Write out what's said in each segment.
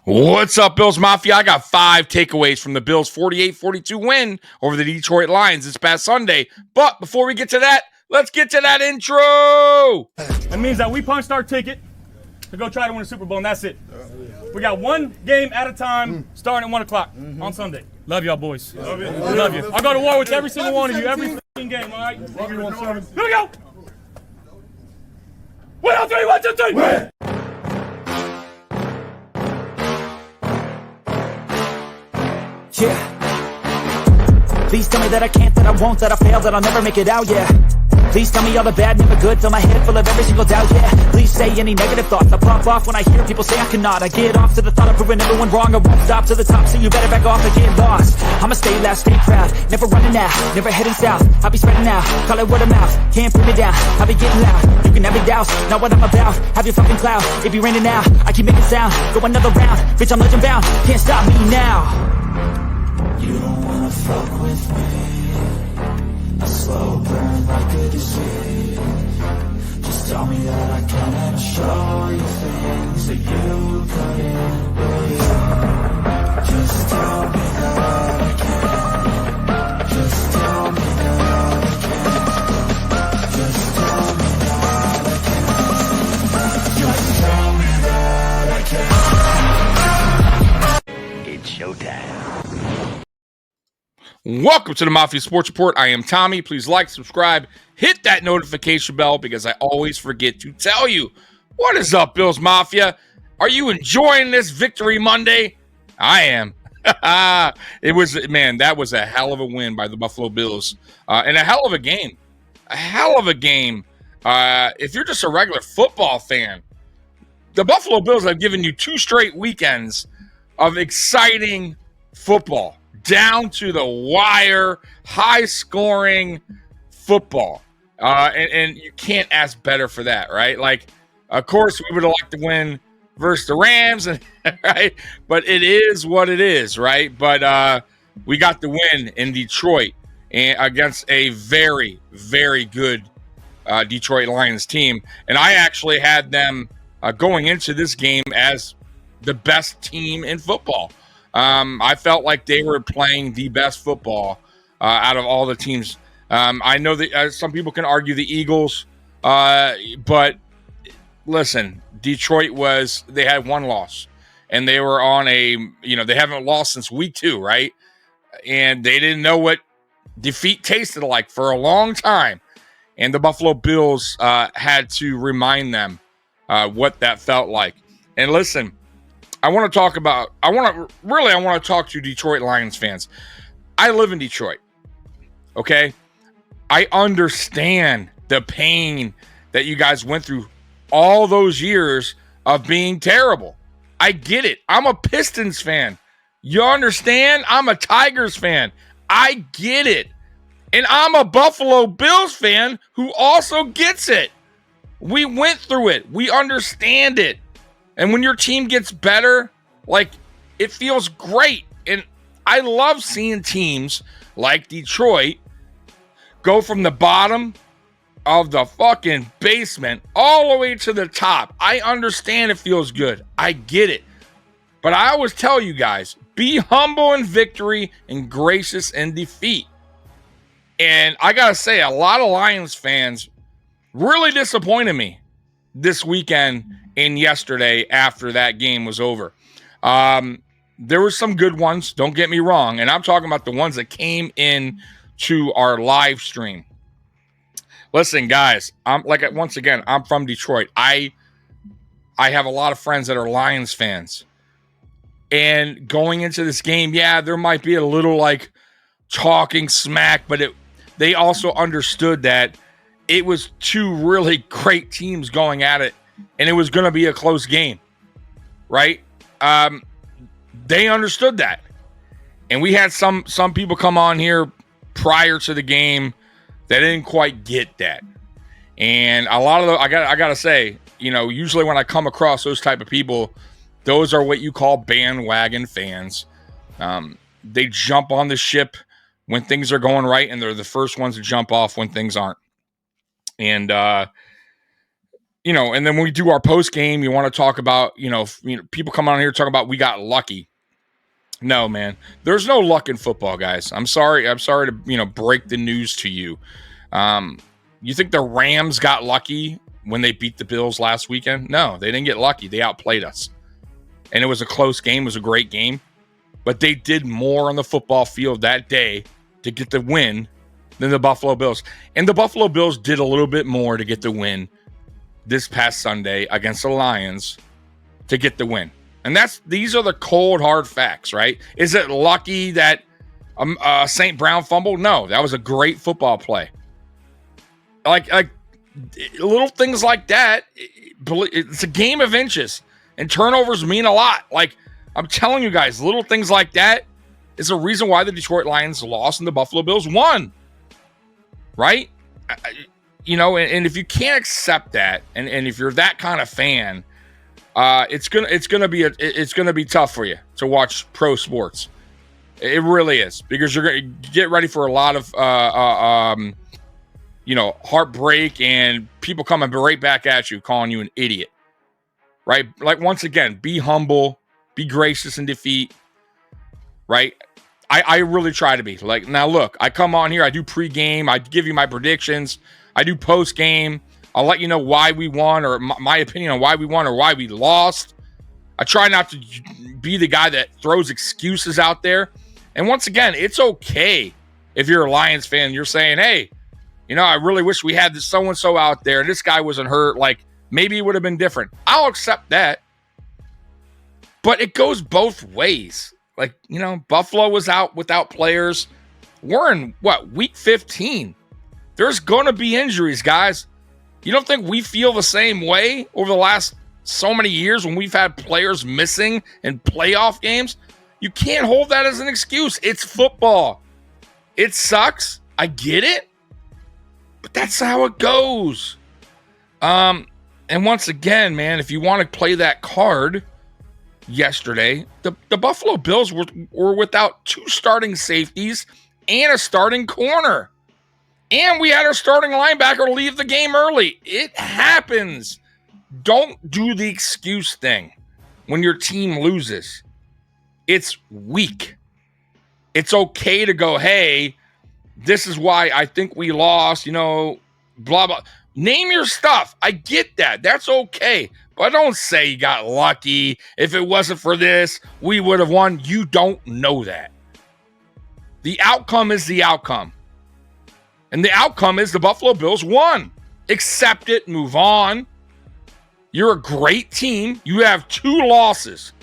What's up, Bills Mafia? I got 5 takeaways from the Bills' 48-42 win over the Detroit Lions this past Sunday. But before we get to that, let's get to that intro. That means that we punched our ticket to go try to win a Super Bowl, and that's it. We got one game at a time, starting at 1 o'clock on Sunday. Love y'all, boys. Love you. Love you. I'll go to war with every single one of you, every game, all right? Love you, 1-7. Here we go. 1, 2, 3, 1, 2, 3. Win. Yeah. Please tell me that I can't, that I won't, that I fail, that I'll never make it out, yeah. Please tell me all the bad, never good, fill my head full of every single doubt, yeah. Please say any negative thoughts, I pop off when I hear people say I cannot. I get off to the thought of proving everyone wrong, I won't stop to the top, so you better back off and get lost. I'ma stay loud, stay proud, never running out, never heading south. I'll be spreading out, call it word of mouth, can't put me down, I'll be getting loud. You can have it douse, not what I'm about, have your fucking cloud. It be raining now, I keep making sound, go another round, bitch I'm legend bound, can't stop me now. You don't wanna fuck with me, a slow burn like a disease. Just tell me that I can and I'll show you things that you couldn't believe. Just tell me that I can. Just tell me that I can. Just tell me that I can. Just tell me that I can. It's showtime. Welcome to the Mafia Sports Report. I am Tommy. Please like, subscribe, hit that notification bell because I always forget to tell you. What is up, Bills Mafia? Are you enjoying this Victory Monday? I am. That was a hell of a win by the Buffalo Bills. And a hell of a game. A hell of a game. If you're just a regular football fan, the Buffalo Bills have given you 2 straight weekends of exciting football. Down to the wire, high-scoring football. And you can't ask better for that, right? Like, of course, we would have liked to win versus the Rams, right? But it is what it is, right? But we got the win in Detroit against a very, very good Detroit Lions team. And I actually had them going into this game as the best team in football. I felt like they were playing the best football out of all the teams. I know that some people can argue the Eagles, but listen, Detroit they had 1 loss, and they were on they haven't lost since week 2, right? And they didn't know what defeat tasted like for a long time. And the Buffalo Bills had to remind them what that felt like. And listen, I want to talk to Detroit Lions fans. I live in Detroit, okay? I understand the pain that you guys went through all those years of being terrible. I get it. I'm a Pistons fan. You understand? I'm a Tigers fan. I get it. And I'm a Buffalo Bills fan who also gets it. We went through it. We understand it. And when your team gets better, like, it feels great. And I love seeing teams like Detroit go from the bottom of the fucking basement all the way to the top. I understand it feels good. I get it. But I always tell you guys, be humble in victory and gracious in defeat. And I got to say, a lot of Lions fans really disappointed me this weekend and yesterday after that game was over. There were some good ones, don't get me wrong, and I'm talking about the ones that came in to our live stream. Listen, guys, I'm from Detroit. I have a lot of friends that are Lions fans. And going into this game, yeah, there might be a little like talking smack, but they also understood that it was 2 really great teams going at it, and it was going to be a close game, right? They understood that. And we had some people come on here prior to the game that didn't quite get that. And a lot of I got to say, usually when I come across those type of people, those are what you call bandwagon fans. They jump on the ship when things are going right, and they're the first ones to jump off when things aren't. And and then when we do our post game, you want to talk about, people come on here talking about we got lucky. No, man, there's no luck in football, guys. I'm sorry to, break the news to you. You think the Rams got lucky when they beat the Bills last weekend? No, they didn't get lucky. They outplayed us. And it was a close game. It was a great game. But they did more on the football field that day to get the win than the Buffalo Bills. And the Buffalo Bills did a little bit more to get the win this past Sunday against the Lions to get the win. And these are the cold, hard facts, right? Is it lucky that St. Brown fumbled? No, that was a great football play. Like little things like that, it's a game of inches. And turnovers mean a lot. Like, I'm telling you guys, little things like that is a reason why the Detroit Lions lost and the Buffalo Bills won. Right? And if you can't accept that, and if you're that kind of fan, it's gonna be tough for you to watch pro sports. It really is, because you're gonna get ready for a lot of heartbreak and people coming right back at you, calling you an idiot. Right? Like, once again, be humble, be gracious in defeat. Right? I really try to be. Like, now look, I come on here, I do pregame, I give you my predictions, I do postgame, I'll let you know why we won, or my opinion on why we won or why we lost. I try not to be the guy that throws excuses out there. And once again, it's okay if you're a Lions fan, you're saying, hey, I really wish we had this so-and-so out there and this guy wasn't hurt. Like, maybe it would have been different. I'll accept that. But it goes both ways. Like, Buffalo was out without players. We're in, week 15. There's going to be injuries, guys. You don't think we feel the same way over the last so many years when we've had players missing in playoff games? You can't hold that as an excuse. It's football. It sucks. I get it. But that's how it goes. And once again, man, if you want to play that card, yesterday, the Buffalo Bills were without 2 starting safeties and a starting corner. And we had our starting linebacker leave the game early. It happens. Don't do the excuse thing when your team loses. It's weak. It's okay to go, hey, this is why I think we lost, blah, blah. Name your stuff. I get that. That's okay. But don't say you got lucky. If it wasn't for this, we would have won. You don't know that. The outcome is the outcome. And the outcome is the Buffalo Bills won. Accept it. Move on. You're a great team. You have 2 losses.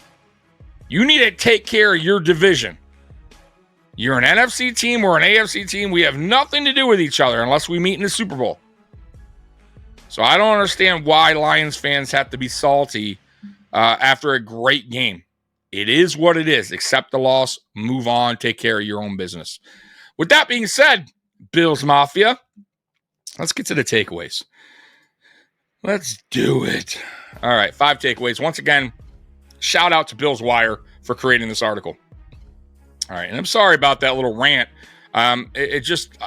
You need to take care of your division. You're an NFC team. We're an AFC team. We have nothing to do with each other unless we meet in the Super Bowl. So I don't understand why Lions fans have to be salty after a great game. It is what it is. Accept the loss, move on, take care of your own business. With that being said, Bills Mafia, let's get to the takeaways. Let's do it. All right, 5 takeaways. Once again, shout out to Bills Wire for creating this article. All right, and I'm sorry about that little rant. It just,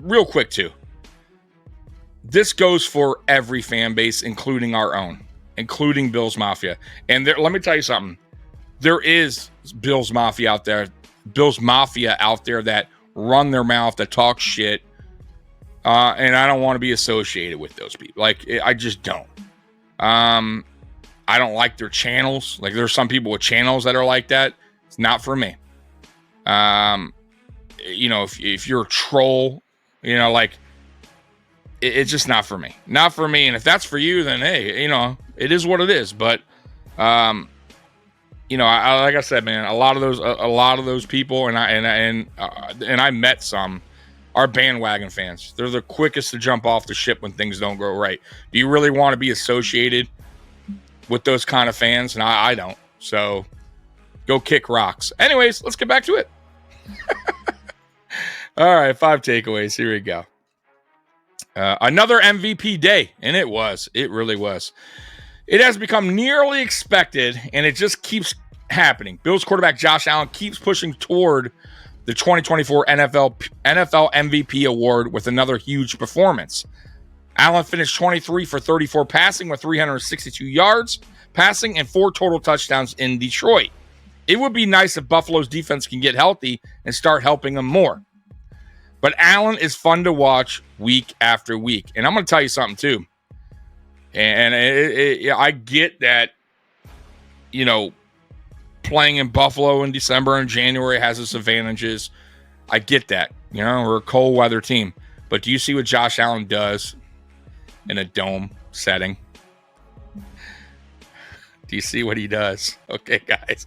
real quick too. This goes for every fan base, including our own, including Bills Mafia. And let me tell you something. There is Bills Mafia out there that run their mouth, that talk shit. And I don't want to be associated with those people. Like, I just don't. I don't like their channels. Like, there's some people with channels that are like that. It's not for me. If you're a troll, it's just not for me. Not for me. And if that's for you, then hey, it is what it is. But like I said, man, a lot of those people, and I met some, are bandwagon fans. They're the quickest to jump off the ship when things don't go right. Do you really want to be associated with those kind of fans? And I don't. So go kick rocks. Anyways, let's get back to it. All right, 5 takeaways. Here we go. Another MVP day, and it really was. It has become nearly expected, and it just keeps happening. Bills quarterback Josh Allen keeps pushing toward the 2024 NFL MVP award with another huge performance. Allen finished 23 for 34 passing with 362 yards passing and 4 total touchdowns in Detroit. It would be nice if Buffalo's defense can get healthy and start helping them more. But Allen is fun to watch week after week. And I'm going to tell you something too. And I get that, you know, playing in Buffalo in December and January has its advantages. I get that. You know, we're a cold weather team. But do you see what Josh Allen does in a dome setting? Do you see what he does? Okay, guys.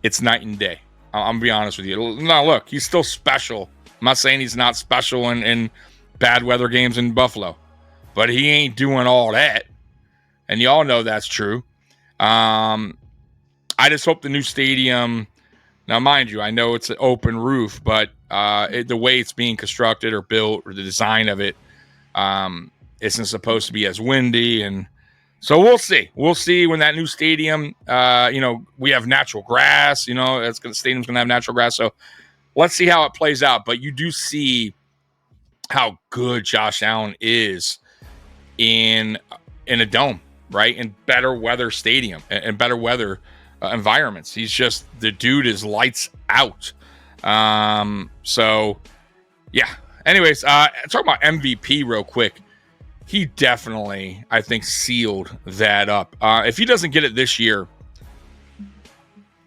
It's night and day. I'm going to be honest with you. Now, look, he's still special. I'm not saying he's not special in bad weather games in Buffalo. But he ain't doing all that. And y'all know that's true. I just hope the new stadium... Now, mind you, I know it's an open roof, but the way it's being constructed or built or the design of it isn't supposed to be as windy. And so we'll see. We'll see when that new stadium, we have natural grass. You know, the stadium's going to have natural grass. So let's see how it plays out. But you do see how good Josh Allen is in a dome, right? In better weather stadium and better weather environments. He's just, the dude is lights out. So yeah. Anyways, talking about MVP real quick. He definitely, I think, sealed that up. If he doesn't get it this year,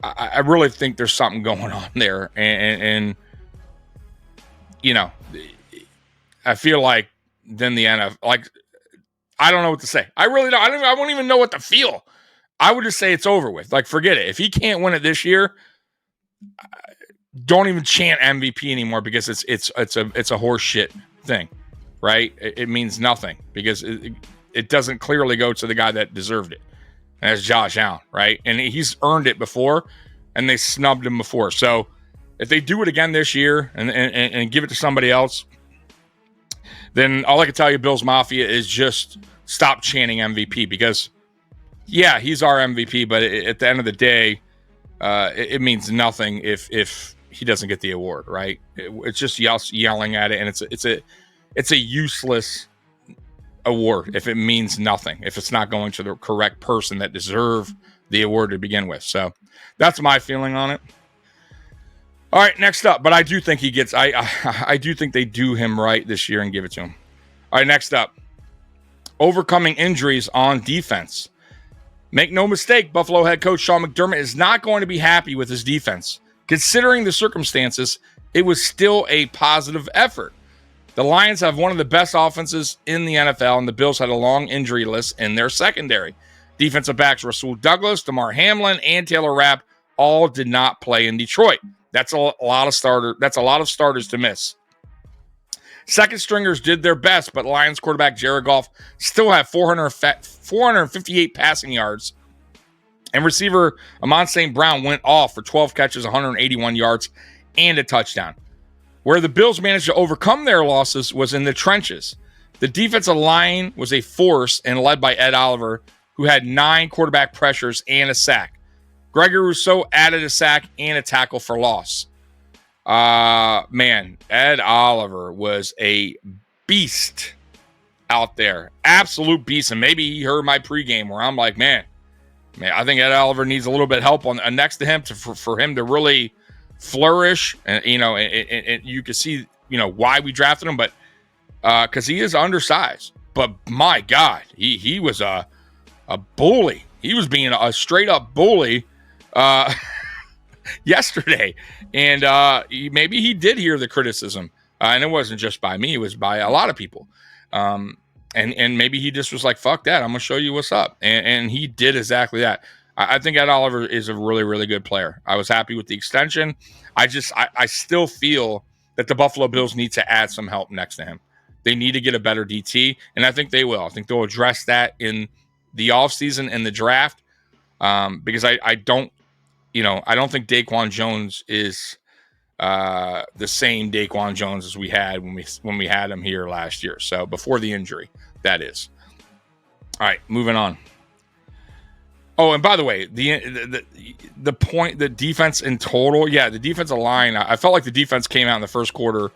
I really think there's something going on there. And you know, I feel like then the NFL, like, I don't know what to say. I really don't. I won't even know what to feel. I would just say it's over with. Like, forget it. If he can't win it this year, don't even chant MVP anymore because it's a horse shit thing, right? It means nothing because it doesn't clearly go to the guy that deserved it. And that's Josh Allen, right? And he's earned it before, and they snubbed him before. So if they do it again this year and give it to somebody else, then all I can tell you, Bills Mafia, is just stop chanting MVP because, yeah, he's our MVP, but at the end of the day, it means nothing if he doesn't get the award, right? It's just yelling at it, and it's a useless award if it means nothing, if it's not going to the correct person that deserved the award to begin with. So that's my feeling on it. All right, next up, but I do think he gets, I do think they do him right this year and give it to him. All right, next up, overcoming injuries on defense. Make no mistake, Buffalo head coach Sean McDermott is not going to be happy with his defense. Considering the circumstances, it was still a positive effort. The Lions have one of the best offenses in the NFL, and the Bills had a long injury list in their secondary. Defensive backs Rasul Douglas, DeMar Hamlin, and Taylor Rapp all did not play in Detroit. That's a lot of starters to miss. Second stringers did their best, but Lions quarterback Jared Goff still had 458 passing yards. And receiver Amon St. Brown went off for 12 catches, 181 yards, and a touchdown. Where the Bills managed to overcome their losses was in the trenches. The defensive line was a force and led by Ed Oliver, who had 9 quarterback pressures and a sack. Gregory Rousseau added a sack and a tackle for loss. Man, Ed Oliver was a beast out there. Absolute beast. And maybe he heard my pregame where I'm like, man, I think Ed Oliver needs a little bit of help on next to him for him to really flourish. And, and you can see, why we drafted him, but because he is undersized. But my God, he was a bully. He was being a straight up bully yesterday. And maybe he did hear the criticism. And it wasn't just by me. It was by a lot of people. And maybe he just was like, fuck that. I'm going to show you what's up. And he did exactly that. I think Ed Oliver is a really, really good player. I was happy with the extension. I still feel that the Buffalo Bills need to add some help next to him. They need to get a better DT, and I think they will. I think they'll address that in the offseason and the draft because I don't think Daquan Jones is the same Daquan Jones as we had when we had him here last year. So before the injury, that is. All right, moving on. Oh, and by the way, the point, the defense in total, the defensive line, I felt like the defense came out in the first quarter,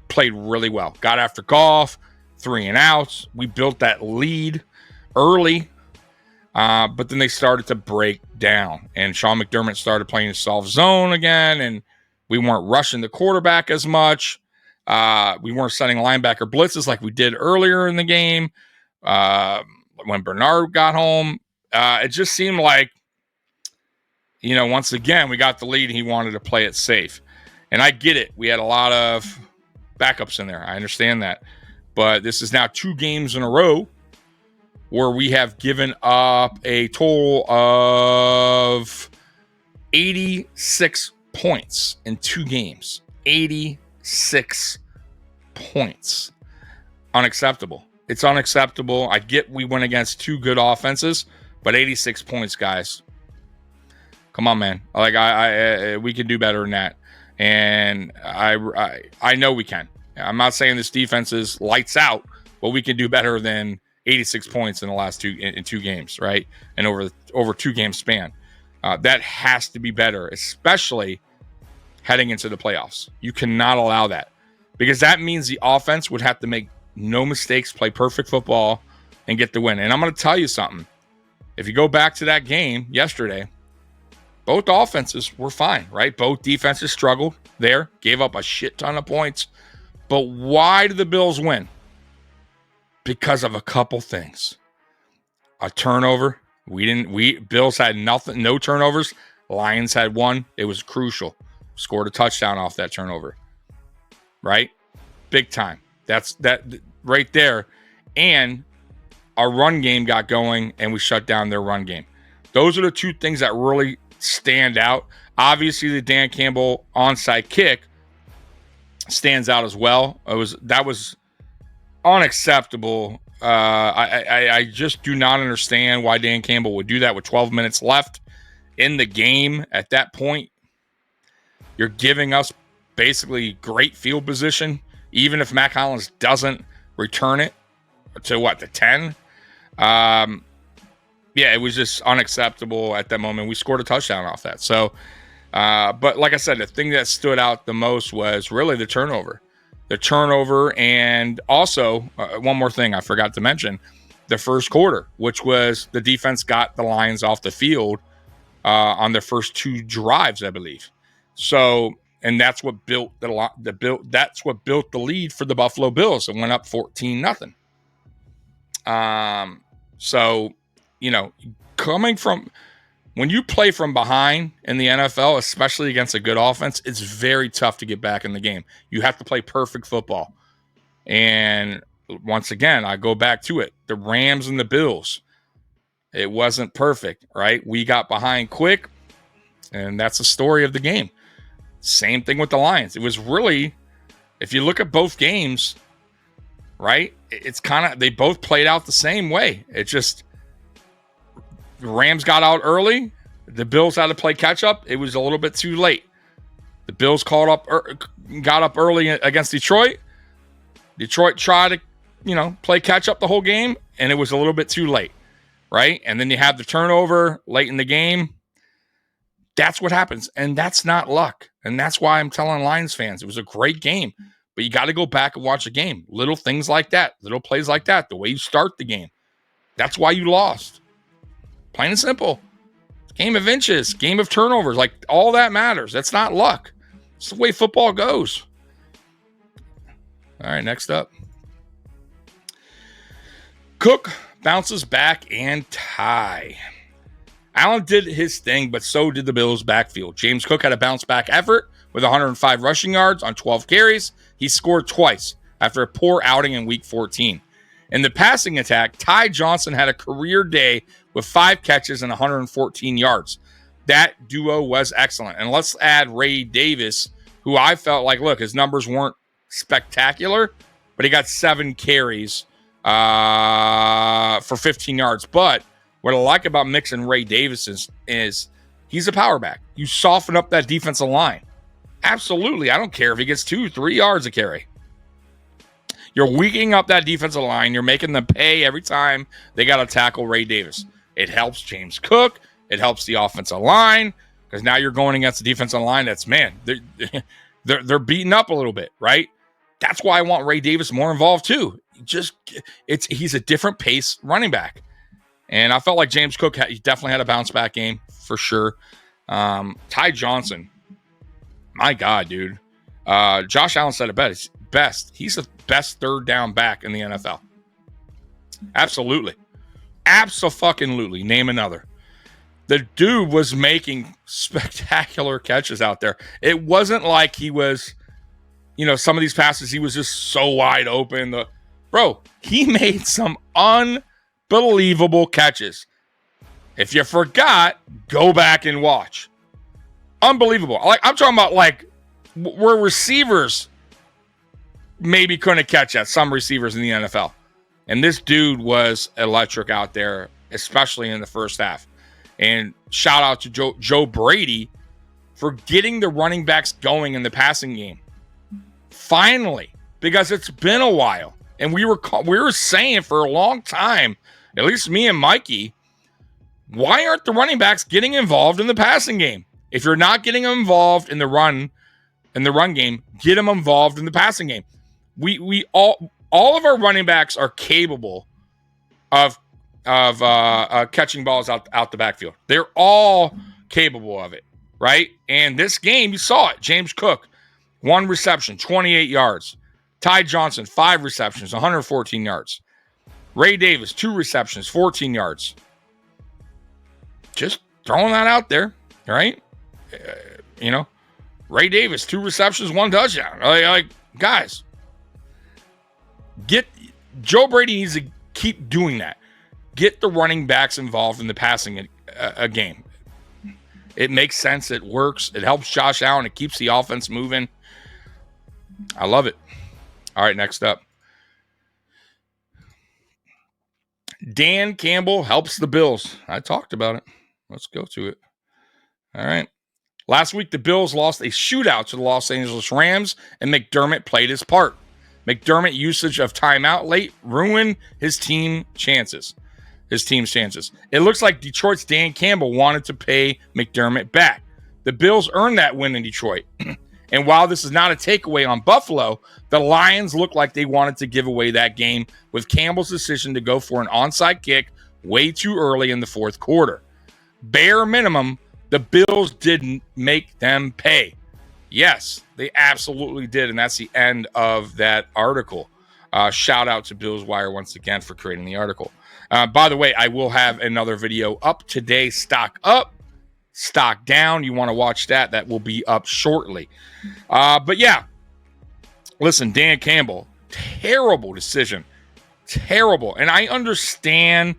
played really well, got after Goff, 3 and outs. We built that lead early, but then they started to break down. And Sean McDermott started playing soft zone again, and we weren't rushing the quarterback as much. We weren't setting linebacker blitzes like we did earlier in the game when Bernard got home. It just seemed like, once again, we got the lead and he wanted to play it safe. And I get it. We had a lot of backups in there. I understand that. But this is now 2 games in a row where we have given up a total of 86 points in 2 games. 86 points. Unacceptable. It's unacceptable. I get we went against 2 good offenses, but 86 points, guys. Come on, man. Like we can do better than that. And I know we can. I'm not saying this defense is lights out, but we can do better than 86 points in the last 2 games, right? And over 2 game span. That has to be better, especially heading into the playoffs. You cannot allow that, because that means the offense would have to make no mistakes, play perfect football, and get the win. And I'm going to tell you something. If you go back to that game yesterday, both offenses were fine, right? Both defenses struggled there, gave up a shit ton of points. But why did the Bills win? Because of a couple things. A turnover. Bills had nothing, no turnovers. Lions had 1. It was crucial. Scored a touchdown off that turnover. Right? Big time. That's that right there. And our run game got going and we shut down their run game. Those are the 2 things that really stand out. Obviously, the Dan Campbell onside kick stands out as well. That was unacceptable. I just do not understand why Dan Campbell would do that with 12 minutes left in the game. At that point, you're giving us basically great field position, even if Mac Hollins doesn't return it to the 10. Yeah, it was just unacceptable at that moment. We scored a touchdown off that. So, but like I said, the thing that stood out the most was really the turnover. The turnover, and also one more thing I forgot to mention, the first quarter, which was the defense got the Lions off the field on their first 2 drives, I believe. So, and that's what built that's what built the lead for the Buffalo Bills. It went up 14-0. So, coming from when you play from behind in the NFL, especially against a good offense, it's very tough to get back in the game. You have to play perfect football. And once again, I go back to it. The Rams and the Bills, it wasn't perfect, right? We got behind quick, and that's the story of the game. Same thing with the Lions. It was really, if you look at both games, right, it's kind of, they both played out the same way. It just, the Rams got out early. The Bills had to play catch up. It was a little bit too late. The Bills got up early against Detroit. Detroit tried to, play catch up the whole game, and it was a little bit too late, right? And then you have the turnover late in the game. That's what happens, and that's not luck. And that's why I'm telling Lions fans, it was a great game, but you got to go back and watch the game. Little things like that, little plays like that, the way you start the game. That's why you lost. Plain and simple. Game of inches, game of turnovers, like all that matters. That's not luck. It's the way football goes. All right, next up. Cook bounces back and tie. Allen did his thing, but so did the Bills' backfield. James Cook had a bounce-back effort with 105 rushing yards on 12 carries. He scored twice after a poor outing in Week 14. In the passing attack, Ty Johnson had a career day with 5 catches and 114 yards. That duo was excellent. And let's add Ray Davis, who I felt like, look, his numbers weren't spectacular, but he got 7 carries for 15 yards. But what I like about mixing Ray Davis is he's a power back. You soften up that defensive line. Absolutely. I don't care if he gets 2-3 yards a carry. You're weakening up that defensive line. You're making them pay every time they got to tackle Ray Davis. It helps James Cook. It helps the offensive line, because now you're going against a defensive line that's, man, they're beaten up a little bit, right? That's why I want Ray Davis more involved too. he's a different pace running back. And I felt like James Cook, he definitely had a bounce back game for sure. Ty Johnson, my God, dude. Josh Allen said it best. He's the best third down back in the NFL. Absolutely. Abso-fucking-lutely. Name another. The dude was making spectacular catches out there. It wasn't like he was, some of these passes, he was just so wide open. Bro, he made some unbelievable catches. If you forgot, go back and watch. Unbelievable. I'm talking about where receivers maybe couldn't catch that. Some receivers in the NFL. And this dude was electric out there, especially in the first half. And shout out to Joe Brady for getting the running backs going in the passing game. Finally, because it's been a while. And we were saying for a long time, at least me and Mikey, why aren't the running backs getting involved in the passing game? If you're not getting them involved in the run game, get them involved in the passing game. We all of our running backs are capable of catching balls out the backfield. They're all capable of it, right? And this game, you saw it. James Cook, 1 reception, 28 yards. Ty Johnson, 5 receptions, 114 yards. Ray Davis, 2 receptions, 14 yards. Just throwing that out there, right? Ray Davis, 2 receptions, 1 touchdown. Guys, Joe Brady needs to keep doing that. Get the running backs involved in the passing game. It makes sense. It works. It helps Josh Allen. It keeps the offense moving. I love it. All right, next up. Dan Campbell helps the Bills. I talked about it. Let's go to it. All right. Last week, the Bills lost a shootout to the Los Angeles Rams, and McDermott played his part. McDermott's usage of timeout late ruined his team's chances. It looks like Detroit's Dan Campbell wanted to pay McDermott back. The Bills earned that win in Detroit. And while this is not a takeaway on Buffalo, the Lions look like they wanted to give away that game with Campbell's decision to go for an onside kick way too early in the fourth quarter. Bare minimum, the Bills didn't make them pay. Yes, they absolutely did, and that's the end of that article. Shout out to Bills Wire once again for creating the article. By the way, I will have another video up today. Stock up, stock down. You want to watch that? That will be up shortly. But yeah, listen, Dan Campbell, terrible decision. Terrible. And I understand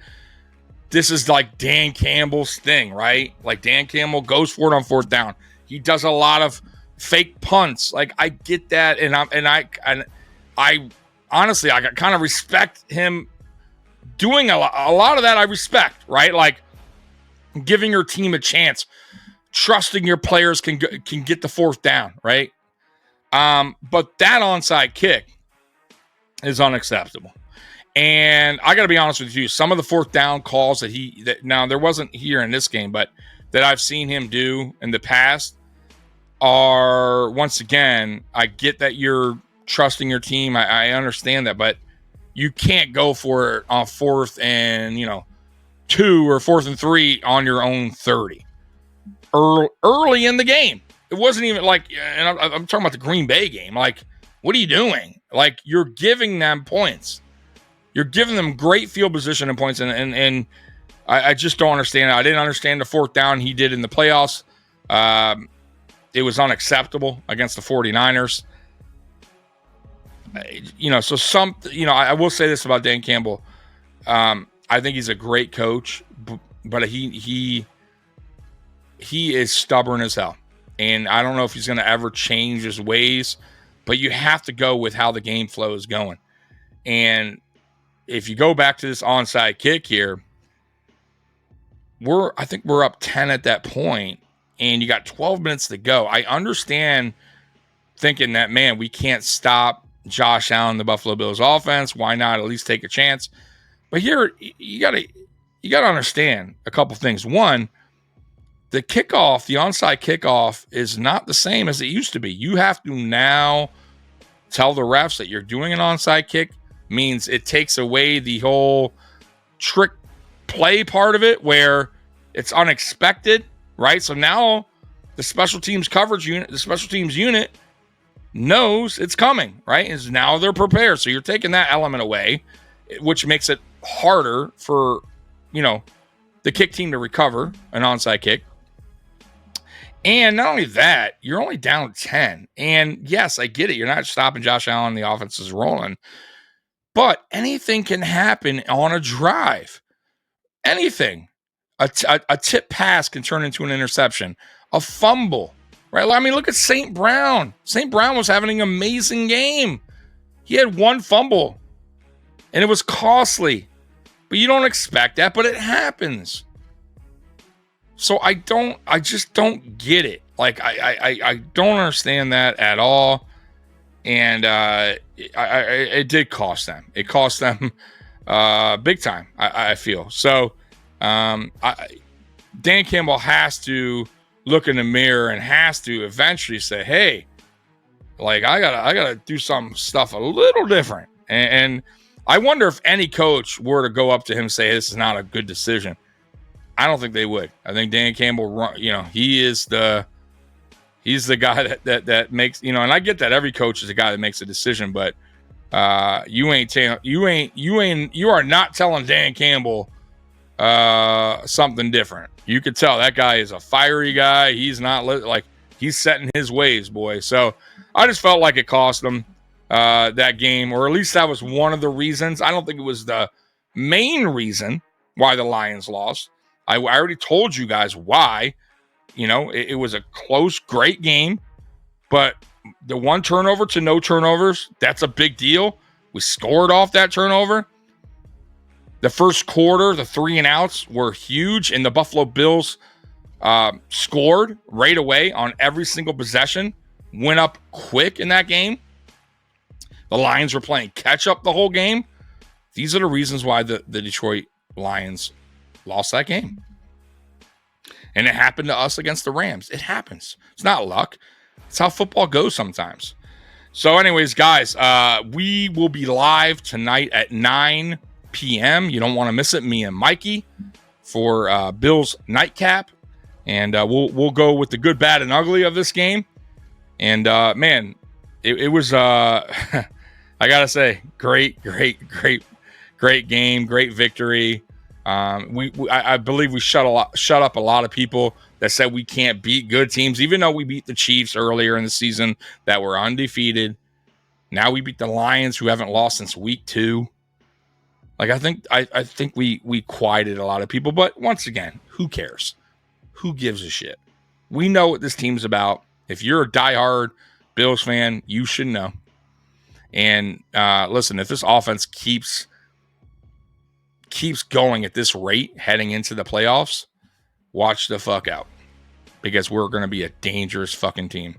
this is like Dan Campbell's thing, right? Like Dan Campbell goes for it on 4th down. He does a lot of fake punts. I get that. And I honestly, I kind of respect him doing a lot of that. I respect, right? Like giving your team a chance, trusting your players can get the 4th down, right? But that onside kick is unacceptable. And I got to be honest with you, some of the 4th down calls that now there wasn't here in this game, but that I've seen him do in the past are, once again, I get that you're trusting your team. I understand that, but you can't go for it on 4th and 2 or 4th and 3 on your own 30 early in the game. It wasn't even and I'm talking about the Green Bay game. What are you doing? You're giving them points. You're giving them great field position and points, and I just don't understand it. I didn't understand the 4th down he did in the playoffs. It was unacceptable against the 49ers. I will say this about Dan Campbell. I think he's a great coach, but he is stubborn as hell. And I don't know if he's going to ever change his ways, but you have to go with how the game flow is going. And if you go back to this onside kick here, I think we're up 10 at that point, and you got 12 minutes to go. I understand thinking that, man, we can't stop Josh Allen, the Buffalo Bills offense. Why not at least take a chance? But here, you gotta understand a couple things. One, the onside kickoff is not the same as it used to be. You have to now tell the refs that you're doing an onside kick. means it takes away the whole trick play part of it where it's unexpected, right? So now the special teams coverage unit, the special teams unit knows it's coming, right? Is now they're prepared. So you're taking that element away, which makes it harder for, the kick team to recover an onside kick. And not only that, you're only down 10. And yes, I get it. You're not stopping Josh Allen. The offense is rolling. But anything can happen on a drive. Anything. A tip pass can turn into an interception. A fumble. Right? I mean, look at St. Brown. St. Brown was having an amazing game. He had one fumble. And it was costly. But you don't expect that, but it happens. So I just don't get it. Like, I don't understand that at all. And it did cost them. It cost them big time, I feel. So Dan Campbell has to look in the mirror and has to eventually say, hey, like, I gotta do some stuff a little different. And I wonder if any coach were to go up to him and say, hey, this is not a good decision. I don't think they would. I think Dan Campbell, he's the guy that makes, and I get that every coach is a guy that makes a decision, but you are not telling Dan Campbell something different. You could tell that guy is a fiery guy. He's not he's set in his ways, boy. So I just felt like it cost them that game, or at least that was one of the reasons. I don't think it was the main reason why the Lions lost. I already told you guys why. It was a close, great game, but the one turnover to no turnovers, that's a big deal. We scored off that turnover. The first quarter, the 3 and outs were huge, and the Buffalo Bills scored right away on every single possession, went up quick in that game. The Lions were playing catch up the whole game. These are the reasons why the Detroit Lions lost that game. And it happened to us against the Rams. It happens. It's not luck. It's how football goes sometimes. So anyways, guys, we will be live tonight at 9 p.m. You don't want to miss it. Me and Mikey for Bills Nightcap. And we'll go with the good, bad, and ugly of this game. And, man, it was, I got to say, great game, great victory. I believe we shut up a lot of people that said we can't beat good teams, even though we beat the Chiefs earlier in the season that were undefeated. Now we beat the Lions, who haven't lost since week 2. Like, I think we quieted a lot of people, but once again, who cares? Who gives a shit? We know what this team's about. If you're a diehard Bills fan, you should know. And listen, if this offense keeps going at this rate heading into the playoffs, watch the fuck out, because we're going to be a dangerous fucking team.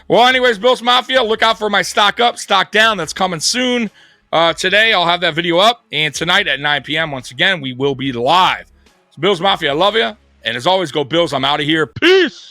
Well, anyways, Bills Mafia, look out for my stock up, stock down. That's coming soon. Today, I'll have that video up. And tonight at 9 p.m., once again, we will be live. So Bills Mafia, I love you. And as always, go Bills. I'm out of here. Peace.